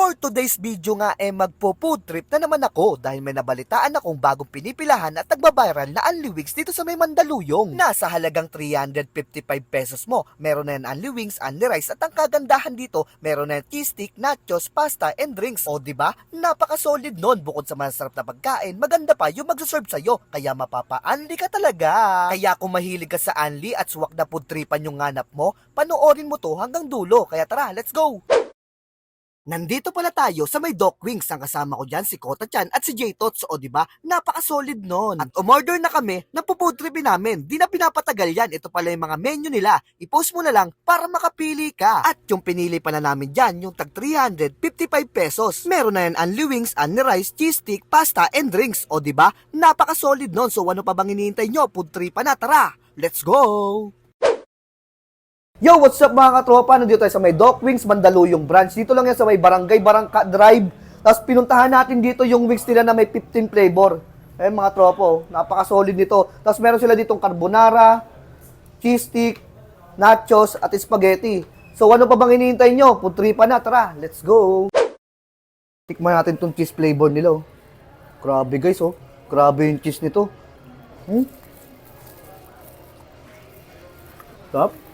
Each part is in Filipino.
For today's video nga magpo-food trip na naman ako dahil may nabalitaan akong bagong pinipilahan at nagbabiral na Unli Wings dito sa may Mandaluyong. Nasa halagang 355 pesos mo. Meron na yan Unli Wings, Unli Rice at ang kagandahan dito, meron na yan cheese stick, nachos, pasta and drinks. O diba? Napaka-solid nun. Bukod sa masarap na pagkain, maganda pa yung magsaserve sa'yo. Kaya mapapa-unli ka talaga. Kaya kung mahilig ka sa unli at suwak na food tripan yung nganap mo, panoorin mo to hanggang dulo. Kaya tara, let's go! Nandito pala tayo sa may Doc Wings. Ang kasama ko dyan si Kota Chan at si J Tots. O diba? Napaka-solid nun. At umorder na kami ng food tripin namin. Di na pinapatagal yan. Ito pala yung mga menu nila. I-post mo na lang para makapili ka. At yung pinili pa na namin dyan, yung tag 355 pesos. Meron na yan Unli Wings, Unli Rice, cheese stick, pasta, and drinks. O diba? Napaka-solid nun. So ano pa bang hinihintay nyo? Food tripan na. Tara! Let's go! Yo, what's up mga katropa? Nandito tayo sa may Doc Wings, Mandaluyong branch. Dito lang yan sa may Barangka Drive. Tapos pinuntahan natin dito yung wings nila na may 15 flavor. Eh mga tropa, napaka-solid nito. Tapos meron sila ditong carbonara, cheese stick, nachos, at spaghetti. So ano pa bang hinihintay nyo? Putripa na, tara, let's go! Tikman natin tong cheese flavor nila. Oh. Grabe guys, oh. Grabe yung cheese nito. Stop.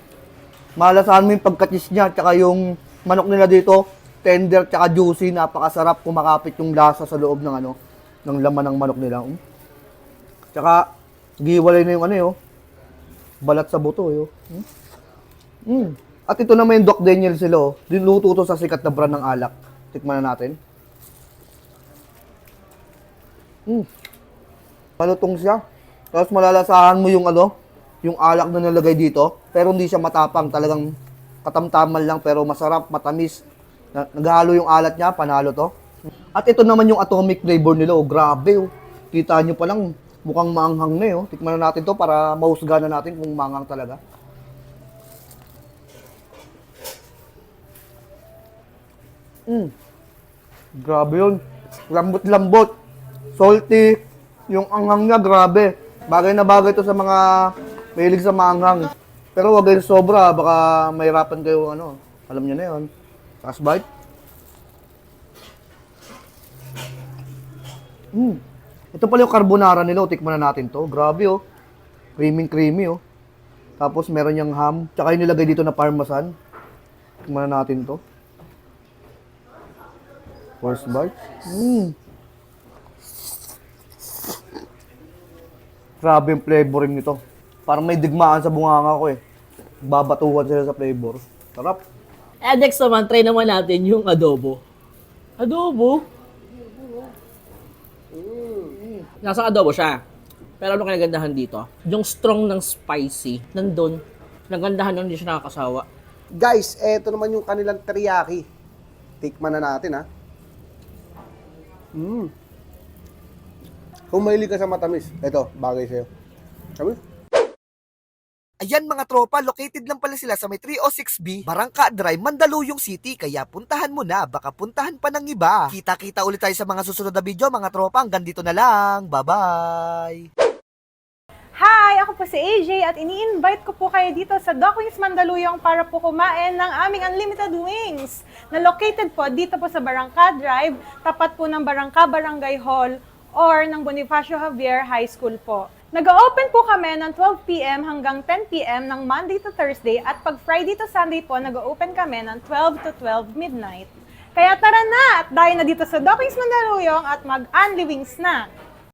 Malasahan mo yung pagka-cheese niya, tsaka yung manok nila dito, tender, tsaka juicy, napakasarap, kumakapit yung lasa sa loob ng ng laman ng manok nila. Tsaka, giwalay na yung balat sa buto. At ito naman yung Doc Daniel sila, dinuto to sa sikat na brand ng alak. Tikman na natin. Malutong siya. Tapos malalasahan mo yung yung alak na nalagay dito, pero hindi siya matapang, talagang katamtaman lang, pero masarap, matamis. Naghalo yung alat niya, panalo to. At ito naman yung atomic flavor nila, grabe. Kita nyo pa lang, mukhang maanghang na Tikman na natin to para mahusga na natin kung maanghang talaga. Grabe yun. Lambot-lambot. Salty. Yung anghang niya, grabe. Bagay na bagay to sa mga mahilig sa maanghang. Pero wag kayo sobra, baka mahirapan kayo alam niyo na 'yon. Last bite. Ito pala yung carbonara nila, tikman na natin 'to. Grabe creamy Tapos meron yung ham, tsaka yung nilagay dito na parmesan. Tikman na natin 'to. First bite. Grabe yung flavoring nito. Parang may digmaan sa bunganga ko Babatuhan sila sa flavor. Sarap. Next naman, try naman natin yung adobo. Adobo? Nasa adobo siya. Pero ano kinagandahan dito? Yung strong ng spicy, nandun. Nagandahan nun, hindi siya nakakasawa. Guys, eto naman yung kanilang teriyaki. Tikman na natin, ha. Kung mahilig ka sa matamis, eto, bagay sa'yo. Sabi? Ayan mga tropa, located lang pala sila sa may 306B, Barangka Drive, Mandaluyong City. Kaya puntahan mo na, baka puntahan pa ng iba. Kita-kita ulit tayo sa mga susunod na video mga tropa. Hanggang dito na lang. Bye-bye! Hi! Ako po si AJ at ini-invite ko po kayo dito sa Doc Wings Mandaluyong para po kumain ng aming unlimited wings na located po dito po sa Barangka Drive, tapat po ng Barangka Barangay Hall or ng Bonifacio Javier High School po. Nag-open po kami ng 12 p.m. hanggang 10 p.m. ng Monday to Thursday at pag Friday to Sunday po, nag-open kami ng 12 to 12 midnight. Kaya tara na at dahil na dito sa Doc Wings Mandaluyong at mag-Unli Wings na!